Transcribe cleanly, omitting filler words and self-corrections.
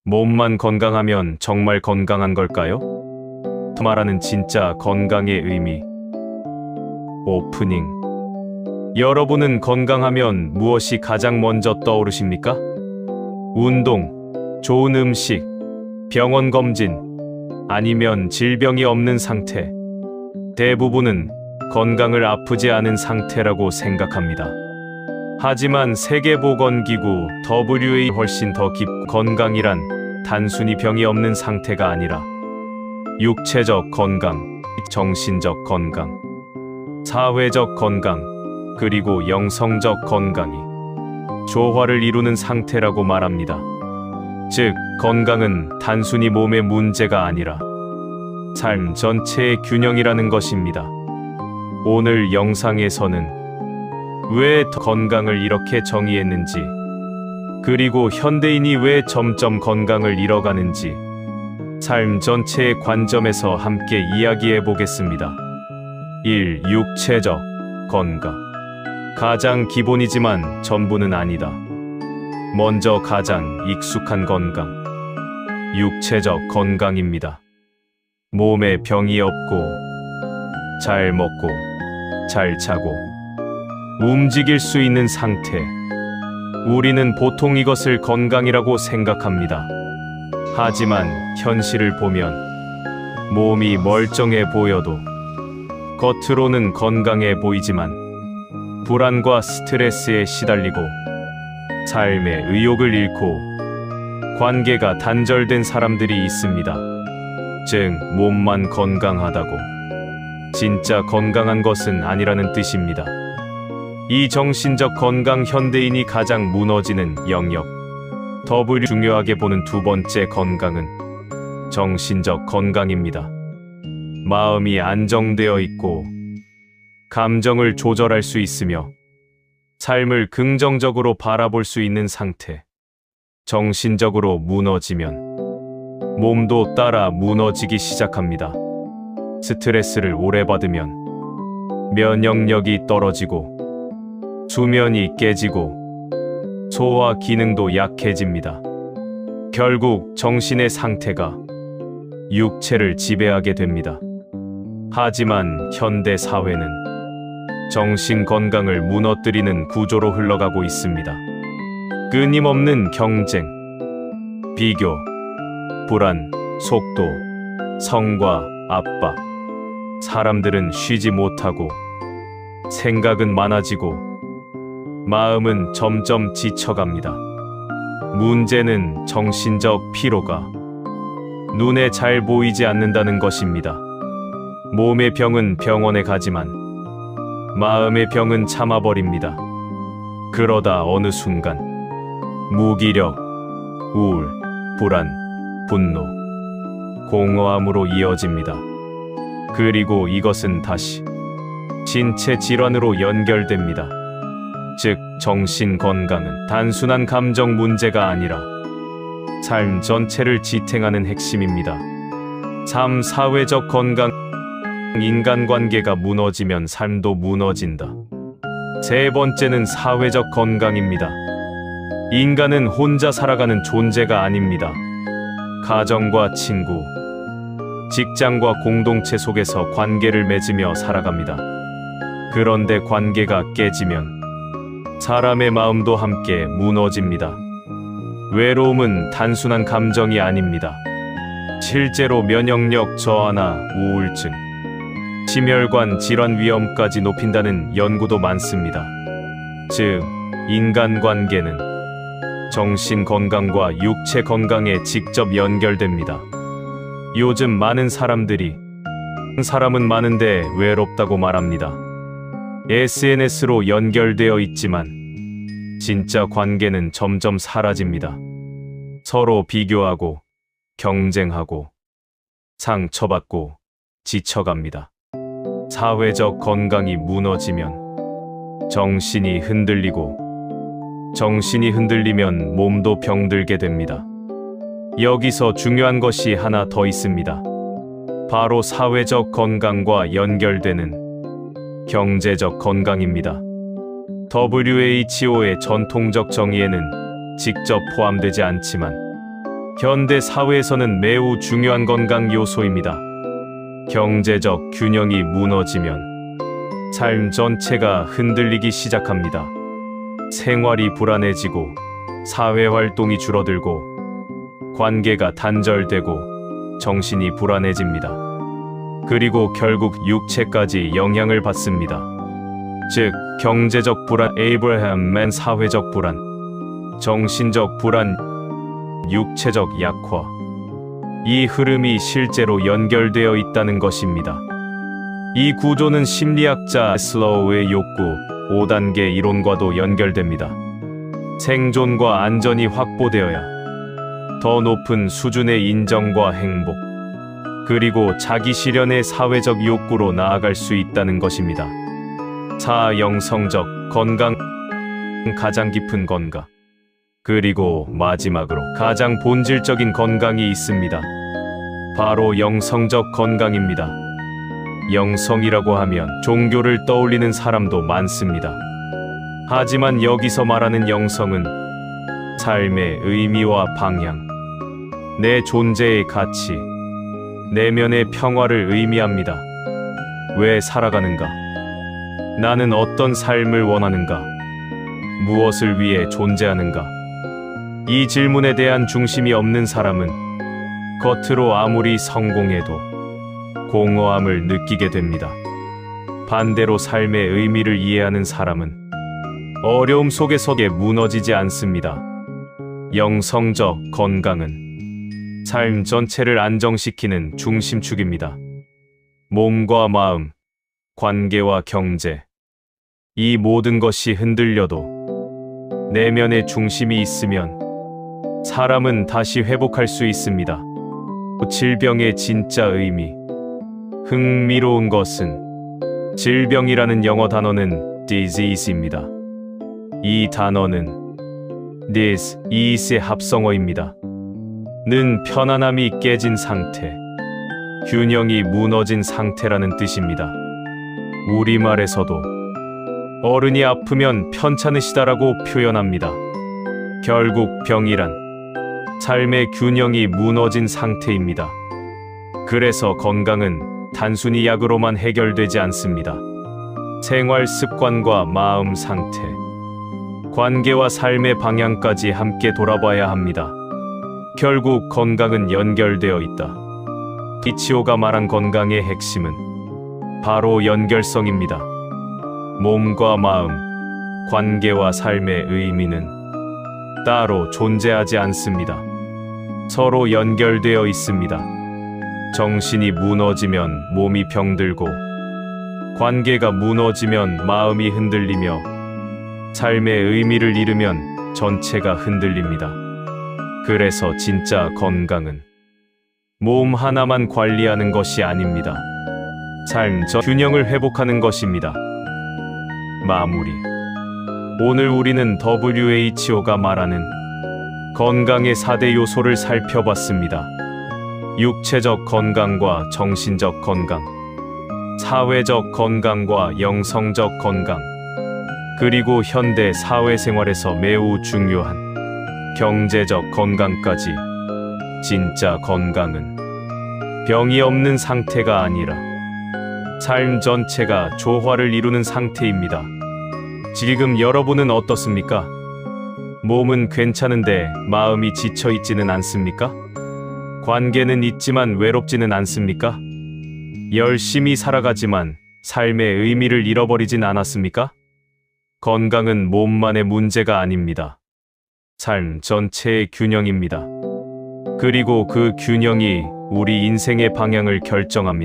몸만 건강하면 정말 건강한 걸까요? 말하는 진짜 건강의 의미. 오프닝. 여러분은 건강하면 무엇이 가장 먼저 떠오르십니까? 운동, 좋은 음식, 병원 검진, 아니면 질병이 없는 상태. 대부분은 건강을 아프지 않은 상태라고 생각합니다. 하지만 세계보건기구 WHO의 훨씬 더 깊은 건강이란 단순히 병이 없는 상태가 아니라 육체적 건강, 정신적 건강, 사회적 건강, 그리고 영성적 건강이 조화를 이루는 상태라고 말합니다. 즉, 건강은 단순히 몸의 문제가 아니라 삶 전체의 균형이라는 것입니다. 오늘 영상에서는 왜 건강을 이렇게 정의했는지, 그리고 현대인이 왜 점점 건강을 잃어가는지 삶 전체의 관점에서 함께 이야기해 보겠습니다. 1. 육체적 건강. 가장 기본이지만 전부는 아니다. 먼저 가장 익숙한 건강. 육체적 건강입니다. 몸에 병이 없고, 잘 먹고, 잘 자고, 움직일 수 있는 상태. 우리는 보통 이것을 건강이라고 생각합니다. 하지만 현실을 보면 몸이 멀쩡해 보여도 겉으로는 건강해 보이지만 불안과 스트레스에 시달리고 삶의 의욕을 잃고 관계가 단절된 사람들이 있습니다. 즉, 몸만 건강하다고 진짜 건강한 것은 아니라는 뜻입니다. 이 정신적 건강, 현대인이 가장 무너지는 영역. 중요하게 보는 두 번째 건강은 정신적 건강입니다. 마음이 안정되어 있고 감정을 조절할 수 있으며 삶을 긍정적으로 바라볼 수 있는 상태. 정신적으로 무너지면 몸도 따라 무너지기 시작합니다. 스트레스를 오래 받으면 면역력이 떨어지고 수면이 깨지고 소화 기능도 약해집니다. 결국 정신의 상태가 육체를 지배하게 됩니다. 하지만 현대 사회는 정신 건강을 무너뜨리는 구조로 흘러가고 있습니다. 끊임없는 경쟁, 비교, 불안, 속도, 성과, 압박. 사람들은 쉬지 못하고 생각은 많아지고 마음은 점점 지쳐갑니다. 문제는 정신적 피로가 눈에 잘 보이지 않는다는 것입니다. 몸의 병은 병원에 가지만 마음의 병은 참아버립니다. 그러다 어느 순간 무기력, 우울, 불안, 분노, 공허함으로 이어집니다. 그리고 이것은 다시 신체 질환으로 연결됩니다. 즉, 정신 건강은 단순한 감정 문제가 아니라 삶 전체를 지탱하는 핵심입니다. 3. 사회적 건강. 인간관계가 무너지면 삶도 무너진다. 세 번째는 사회적 건강입니다. 인간은 혼자 살아가는 존재가 아닙니다. 가정과 친구, 직장과 공동체 속에서 관계를 맺으며 살아갑니다. 그런데 관계가 깨지면 사람의 마음도 함께 무너집니다. 외로움은 단순한 감정이 아닙니다. 실제로 면역력 저하나 우울증, 심혈관 질환 위험까지 높인다는 연구도 많습니다. 즉, 인간관계는 정신 건강과 육체 건강에 직접 연결됩니다. 요즘 많은 사람들이 사람은 많은데 외롭다고 말합니다. SNS로 연결되어 있지만 진짜 관계는 점점 사라집니다. 서로 비교하고 경쟁하고 상처받고 지쳐갑니다. 사회적 건강이 무너지면 정신이 흔들리고 정신이 흔들리면 몸도 병들게 됩니다. 여기서 중요한 것이 하나 더 있습니다. 바로 사회적 건강과 연결되는 경제적 건강입니다. WHO의 전통적 정의에는 직접 포함되지 않지만 현대 사회에서는 매우 중요한 건강 요소입니다. 경제적 균형이 무너지면 삶 전체가 흔들리기 시작합니다. 생활이 불안해지고 사회 활동이 줄어들고 관계가 단절되고 정신이 불안해집니다. 그리고 결국 육체까지 영향을 받습니다. 즉, 경제적 불안, 에이브러햄맨 사회적 불안, 정신적 불안, 육체적 약화. 이 흐름이 실제로 연결되어 있다는 것입니다. 이 구조는 심리학자 슬로우의 욕구 5단계 이론과도 연결됩니다. 생존과 안전이 확보되어야 더 높은 수준의 인정과 행복, 그리고 자기 실현의 사회적 욕구로 나아갈 수 있다는 것입니다. 4. 영성적 건강, 가장 깊은 건강. 그리고 마지막으로 가장 본질적인 건강이 있습니다. 바로 영성적 건강입니다. 영성이라고 하면 종교를 떠올리는 사람도 많습니다. 하지만 여기서 말하는 영성은 삶의 의미와 방향, 내 존재의 가치, 내면의 평화를 의미합니다. 왜 살아가는가? 나는 어떤 삶을 원하는가? 무엇을 위해 존재하는가? 이 질문에 대한 중심이 없는 사람은 겉으로 아무리 성공해도 공허함을 느끼게 됩니다. 반대로 삶의 의미를 이해하는 사람은 어려움 속에서 무너지지 않습니다. 영성적 건강은 삶 전체를 안정시키는 중심축입니다. 몸과 마음, 관계와 경제, 이 모든 것이 흔들려도 내면의 중심이 있으면 사람은 다시 회복할 수 있습니다. 질병의 진짜 의미. 흥미로운 것은 질병이라는 영어 단어는 disease입니다. 이 단어는 this, is의 합성어입니다. 는 편안함이 깨진 상태, 균형이 무너진 상태라는 뜻입니다. 우리말에서도 어른이 아프면 편찮으시다라고 표현합니다. 결국 병이란 삶의 균형이 무너진 상태입니다. 그래서 건강은 단순히 약으로만 해결되지 않습니다. 생활 습관과 마음 상태, 관계와 삶의 방향까지 함께 돌아봐야 합니다. 결국 건강은 연결되어 있다. 이치오가 말한 건강의 핵심은 바로 연결성입니다. 몸과 마음, 관계와 삶의 의미는 따로 존재하지 않습니다. 서로 연결되어 있습니다. 정신이 무너지면 몸이 병들고, 관계가 무너지면 마음이 흔들리며, 삶의 의미를 잃으면 전체가 흔들립니다. 그래서 진짜 건강은 몸 하나만 관리하는 것이 아닙니다. 삶 전 균형을 회복하는 것입니다. 마무리. 오늘 우리는 WHO가 말하는 건강의 4대 요소를 살펴봤습니다. 육체적 건강과 정신적 건강, 사회적 건강과 영성적 건강, 그리고 현대 사회생활에서 매우 중요한 경제적 건강까지. 진짜 건강은 병이 없는 상태가 아니라 삶 전체가 조화를 이루는 상태입니다. 지금 여러분은 어떻습니까? 몸은 괜찮은데 마음이 지쳐 있지는 않습니까? 관계는 있지만 외롭지는 않습니까? 열심히 살아가지만 삶의 의미를 잃어버리진 않았습니까? 건강은 몸만의 문제가 아닙니다. 삶 전체의 균형입니다. 그리고 그 균형이 우리 인생의 방향을 결정합니다.